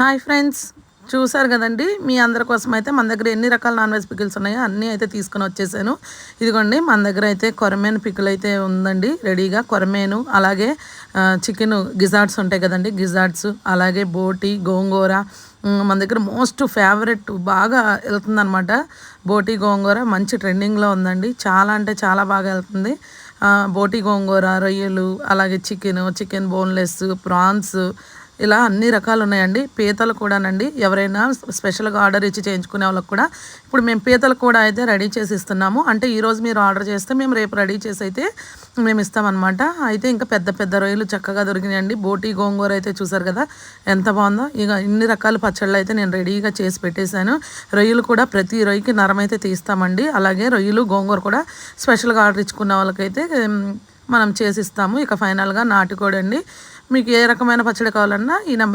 Hi friends, చూసారు కదండి. మీ అందరి కోసం అయితే మన దగ్గర ఎన్ని రకాల నాన్ వెజ్ పికిల్స్ ఉన్నాయో అన్నీ అయితే తీసుకొని వచ్చేసాను. ఇదిగోండి, మన దగ్గర అయితే కొరమేను పికిల్ అయితే ఉందండి రెడీగా. కొరమేను, అలాగే చికెన్ గిజార్డ్స్ ఉంటాయి కదండి, గిజార్డ్స్, అలాగే బోటి, గోంగూర. మన దగ్గర మోస్ట్ ఫేవరెట్ బాగా వెళ్తుందనమాట బోటి గోంగూర. మంచి ట్రెండింగ్లో ఉందండి, చాలా అంటే చాలా బాగా వెళ్తుంది. బోటి గోంగూర, రొయ్యలు, అలాగే చికెన్ బోన్లెస్, ప్రాన్స్, ఇలా అన్ని రకాలు ఉన్నాయండి. పీతలు కూడానండి, ఎవరైనా స్పెషల్గా ఆర్డర్ ఇచ్చి చేయించుకునే వాళ్ళకి కూడా ఇప్పుడు మేము పీతలు కూడా అయితే రెడీ చేసి ఇస్తున్నాము. అంటే ఈరోజు మీరు ఆర్డర్ చేస్తే మేము రేపు రెడీ చేసి అయితే మేము ఇస్తామన్నమాట. అయితే ఇంకా పెద్ద పెద్ద రొయ్యలు చక్కగా దొరికినాయండి. బోటి గోంగూర అయితే చూసారు కదా ఎంత బాగుందో. ఇక ఇన్ని రకాల పచ్చళ్ళు అయితే నేను రెడీగా చేసి పెట్టేశాను. రొయ్యలు కూడా ప్రతి రొయ్యకి నరమైతే తీస్తామండి. అలాగే రొయ్యలు గోంగూర కూడా స్పెషల్గా ఆర్డర్ ఇచ్చుకున్న వాళ్ళకైతే మనం చేసిస్తాము. ఇక ఫైనల్గా నాటుకోడి అండి. మీకు ఏ రకమైన పచ్చడి కావాలన్నా ఈ నెంబర్